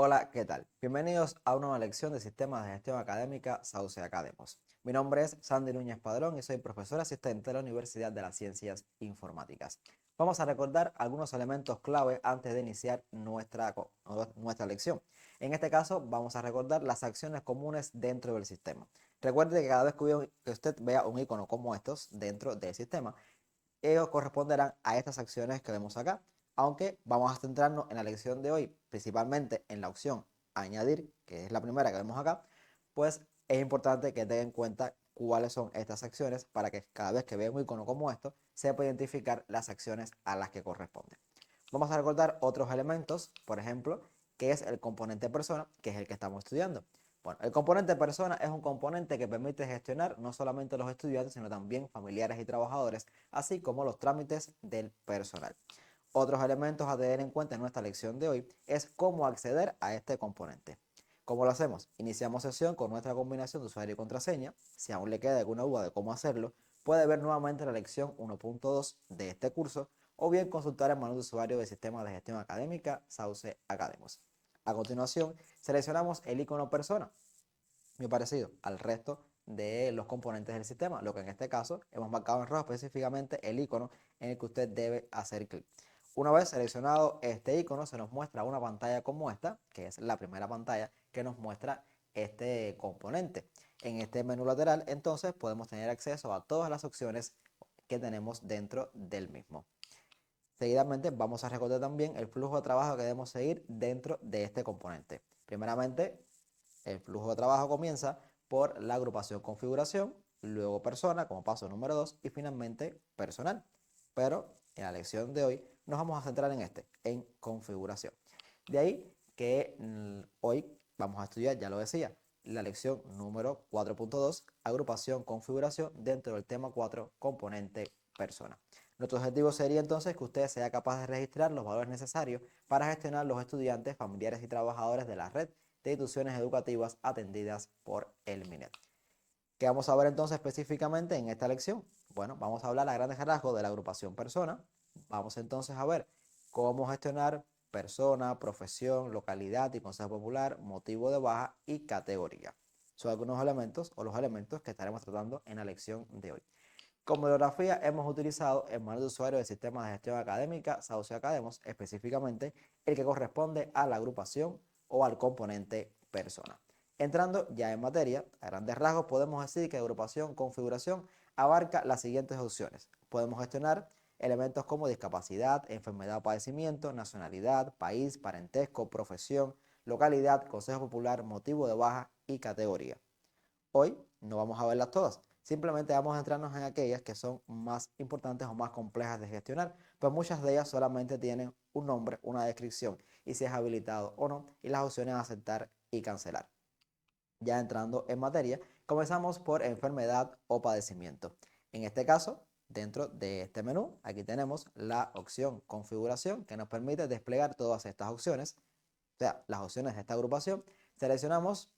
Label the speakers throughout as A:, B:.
A: Hola, ¿qué tal? Bienvenidos a una nueva lección de Sistemas de Gestión Académica Sauce Academos. Mi nombre es Sandy Núñez Padrón y soy profesor asistente de la Universidad de las Ciencias Informáticas. Vamos a recordar algunos elementos clave antes de iniciar nuestra lección. En este caso, vamos a recordar las acciones comunes dentro del sistema. Recuerde que cada vez que usted vea un icono como estos dentro del sistema, ellos corresponderán a estas acciones que vemos acá, aunque vamos a centrarnos en la lección de hoy, principalmente en la opción añadir, que es la primera que vemos acá, pues es importante que tengan en cuenta cuáles son estas acciones para que cada vez que vean un icono como esto, sepa identificar las acciones a las que corresponden. Vamos a recordar otros elementos, por ejemplo, que es el componente persona, que es el que estamos estudiando. Bueno, el componente persona es un componente que permite gestionar no solamente los estudiantes, sino también familiares y trabajadores, así como los trámites del personal. Otros elementos a tener en cuenta en nuestra lección de hoy es cómo acceder a este componente. ¿Cómo lo hacemos? Iniciamos sesión con nuestra combinación de usuario y contraseña. Si aún le queda alguna duda de cómo hacerlo, puede ver nuevamente la lección 1.2 de este curso o bien consultar el manual de usuario del Sistema de Gestión Académica Sauce Academos. A continuación, seleccionamos el icono persona, muy parecido al resto de los componentes del sistema, lo que en este caso hemos marcado en rojo específicamente el icono en el que usted debe hacer clic. Una vez seleccionado este icono, se nos muestra una pantalla como esta, que es la primera pantalla que nos muestra este componente. En este menú lateral, entonces, podemos tener acceso a todas las opciones que tenemos dentro del mismo. Seguidamente vamos a recordar también el flujo de trabajo que debemos seguir dentro de este componente. Primeramente, el flujo de trabajo comienza por la agrupación configuración, luego persona como paso número 2 y finalmente personal. Pero en la lección de hoy nos vamos a centrar en configuración. De ahí que hoy vamos a estudiar, ya lo decía, la lección número 4.2, agrupación configuración dentro del tema 4, componente persona. Nuestro objetivo sería entonces que usted sea capaz de registrar los valores necesarios para gestionar los estudiantes, familiares y trabajadores de la red de instituciones educativas atendidas por el MINET. ¿Qué vamos a ver entonces específicamente en esta lección? Bueno, vamos a hablar a grandes rasgos de la agrupación persona. Vamos entonces a ver cómo gestionar persona, profesión, localidad y consejo popular, motivo de baja y categoría. Son algunos elementos o los elementos que estaremos tratando en la lección de hoy. Como bibliografía hemos utilizado el manual de usuario del Sistema de Gestión Académica Sauce Academos, específicamente el que corresponde a la agrupación o al componente persona. Entrando ya en materia, a grandes rasgos podemos decir que agrupación configuración abarca las siguientes opciones. Podemos gestionar elementos como discapacidad, enfermedad o padecimiento, nacionalidad, país, parentesco, profesión, localidad, consejo popular, motivo de baja y categoría. Hoy no vamos a verlas todas, simplemente vamos a centrarnos en aquellas que son más importantes o más complejas de gestionar, pues muchas de ellas solamente tienen un nombre, una descripción y si es habilitado o no, y las opciones a aceptar y cancelar. Ya entrando en materia, comenzamos por enfermedad o padecimiento. En este caso, dentro de este menú, aquí tenemos la opción configuración que nos permite desplegar todas estas opciones, o sea, las opciones de esta agrupación. Seleccionamos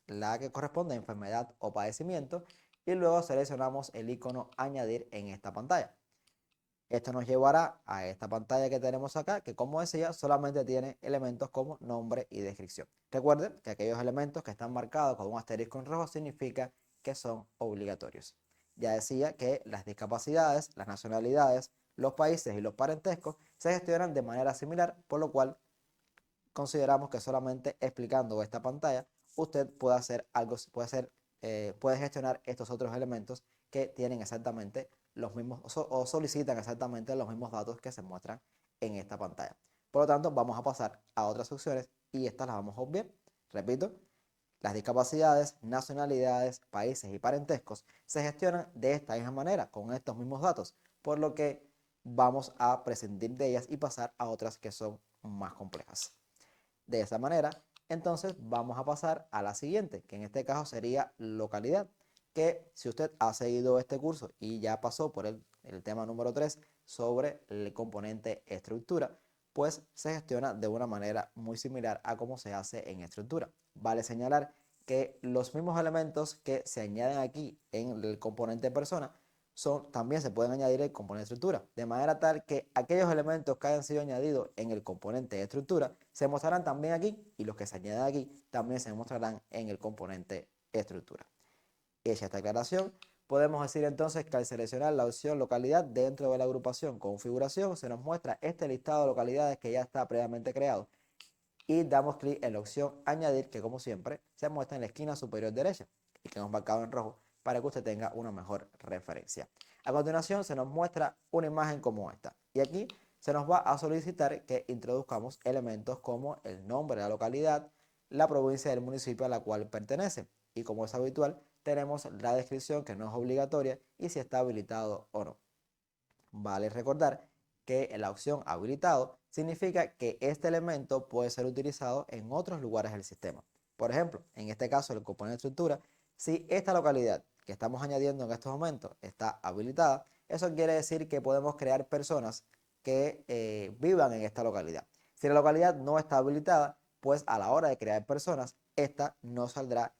A: la que corresponde a enfermedad o padecimiento y luego seleccionamos el icono añadir en esta pantalla. Esto nos llevará a esta pantalla que tenemos acá, que como decía, solamente tiene elementos como nombre y descripción. Recuerden que aquellos elementos que están marcados con un asterisco en rojo significa que son obligatorios. Ya decía que las discapacidades, las nacionalidades, los países y los parentescos se gestionan de manera similar, por lo cual consideramos que solamente explicando esta pantalla usted puede hacer algo, puede gestionar estos otros elementos que tienen exactamente los mismos o solicitan exactamente los mismos datos que se muestran en esta pantalla. Por lo tanto, vamos a pasar a otras opciones y estas las vamos a obviar. Repito, las discapacidades, nacionalidades, países y parentescos se gestionan de esta misma manera, con estos mismos datos, por lo que vamos a prescindir de ellas y pasar a otras que son más complejas. De esa manera, entonces vamos a pasar a la siguiente, que en este caso sería localidad, que si usted ha seguido este curso y ya pasó por el tema número 3 sobre el componente estructura, pues se gestiona de una manera muy similar a cómo se hace en estructura. Vale señalar que los mismos elementos que se añaden aquí en el componente persona también se pueden añadir el componente de estructura, de manera tal que aquellos elementos que hayan sido añadidos en el componente de estructura se mostrarán también aquí y los que se añaden aquí también se mostrarán en el componente estructura. Hecha esta aclaración, podemos decir entonces que al seleccionar la opción localidad dentro de la agrupación configuración se nos muestra este listado de localidades que ya está previamente creado y damos clic en la opción añadir, que como siempre se muestra en la esquina superior derecha y que hemos marcado en rojo para que usted tenga una mejor referencia. A continuación se nos muestra una imagen como esta y aquí se nos va a solicitar que introduzcamos elementos como el nombre de la localidad, la provincia del municipio a la cual pertenece y, como es habitual, tenemos la descripción, que no es obligatoria, y si está habilitado o no. Vale recordar que en la opción habilitado significa que este elemento puede ser utilizado en otros lugares del sistema. Por ejemplo, en este caso el componente de estructura, si esta localidad que estamos añadiendo en estos momentos está habilitada, eso quiere decir que podemos crear personas que vivan en esta localidad. Si la localidad no está habilitada, pues a la hora de crear personas, esta no saldrá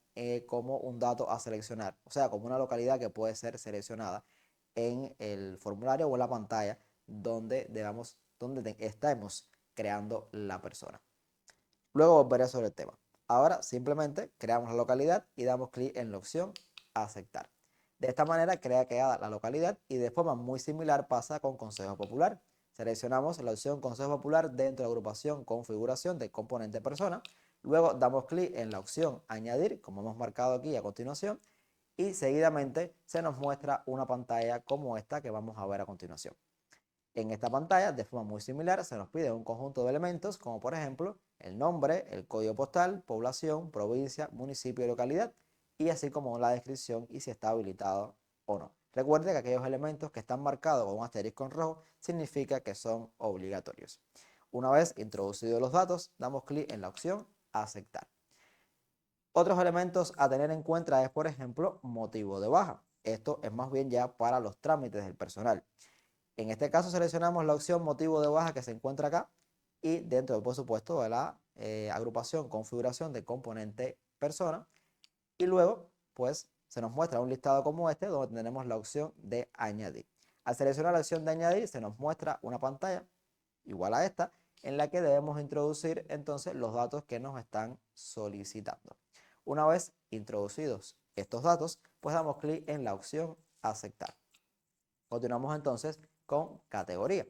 A: como un dato a seleccionar, o sea, como una localidad que puede ser seleccionada en el formulario o en la pantalla donde estemos creando la persona. Luego volveré sobre el tema. Ahora simplemente creamos la localidad y damos clic en la opción aceptar. De esta manera queda la localidad y de forma muy similar pasa con Consejo Popular. Seleccionamos la opción Consejo Popular dentro de la agrupación configuración de componente persona. Luego damos clic en la opción añadir, como hemos marcado aquí a continuación, y seguidamente se nos muestra una pantalla como esta que vamos a ver a continuación. En esta pantalla, de forma muy similar, se nos pide un conjunto de elementos como por ejemplo el nombre, el código postal, población, provincia, municipio y localidad, y así como la descripción y si está habilitado o no. Recuerde que aquellos elementos que están marcados con un asterisco en rojo significa que son obligatorios. Una vez introducidos los datos, damos clic en la opción aceptar. Otros elementos a tener en cuenta es, por ejemplo, motivo de baja. Esto es más bien ya para los trámites del personal. En este caso seleccionamos la opción motivo de baja que se encuentra acá y dentro, por supuesto, de la agrupación configuración de componente persona, y luego pues se nos muestra un listado como este donde tenemos la opción de añadir. Al seleccionar la opción de añadir se nos muestra una pantalla igual a esta en la que debemos introducir entonces los datos que nos están solicitando. Una vez introducidos estos datos, pues damos clic en la opción aceptar. Continuamos entonces con categoría.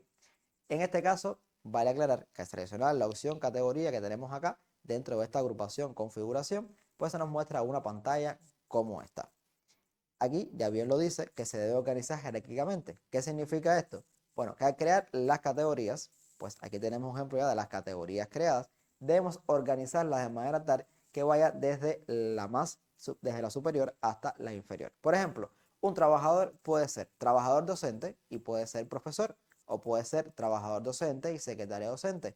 A: En este caso, vale aclarar que al seleccionar la opción categoría que tenemos acá dentro de esta agrupación configuración, pues se nos muestra una pantalla como esta. Aquí ya bien lo dice que se debe organizar jerárquicamente. ¿Qué significa esto? Bueno, que al crear las categorías, pues aquí tenemos un ejemplo ya de las categorías creadas, debemos organizarlas de manera tal que vaya desde la superior hasta la inferior. Por ejemplo, un trabajador puede ser trabajador docente y puede ser profesor, o puede ser trabajador docente y secretaria docente,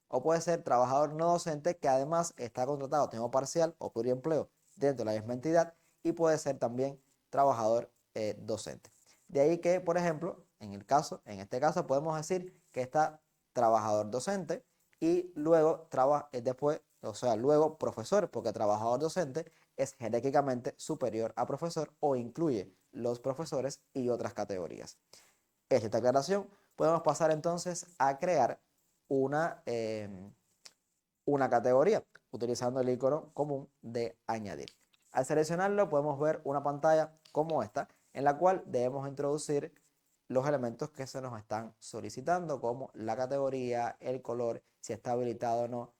A: o puede ser trabajador no docente que además está contratado a tiempo parcial o pluriempleo dentro de la misma entidad, y puede ser también trabajador docente. De ahí que, por ejemplo, en este caso podemos decir que está trabajador docente y luego luego profesor, porque trabajador docente es jerárquicamente superior a profesor o incluye los profesores y otras categorías. Hecha esta aclaración, podemos pasar entonces a crear una, eh, una categoría utilizando el icono común de añadir. Al seleccionarlo podemos ver una pantalla como esta en la cual debemos introducir los elementos que se nos están solicitando, como la categoría, el color, si está habilitado o no,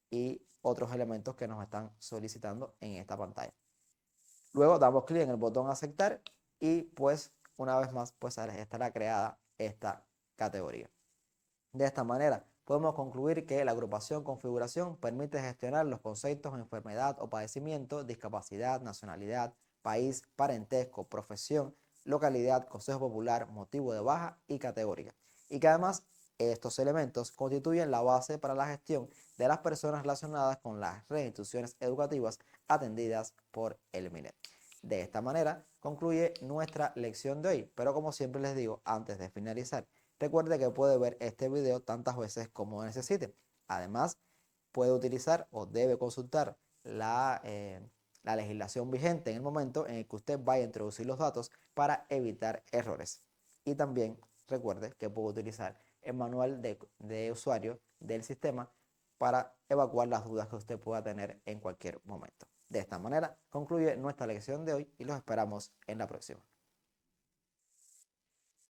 A: y otros elementos que nos están solicitando en esta pantalla. Luego damos clic en el botón aceptar y pues una vez más pues estará creada esta categoría. De esta manera podemos concluir que la agrupación configuración permite gestionar los conceptos de enfermedad o padecimiento, discapacidad, nacionalidad, país, parentesco, profesión, localidad, consejo popular, motivo de baja y categoría. Y que además estos elementos constituyen la base para la gestión de las personas relacionadas con las instituciones educativas atendidas por el MINET. De esta manera concluye nuestra lección de hoy, pero como siempre les digo, antes de finalizar, recuerde que puede ver este video tantas veces como necesite. Además, puede utilizar o debe consultar la legislación vigente en el momento en el que usted vaya a introducir los datos para evitar errores. Y también recuerde que puedo utilizar el manual de usuario del sistema para evacuar las dudas que usted pueda tener en cualquier momento. De esta manera concluye nuestra lección de hoy y los esperamos en la próxima.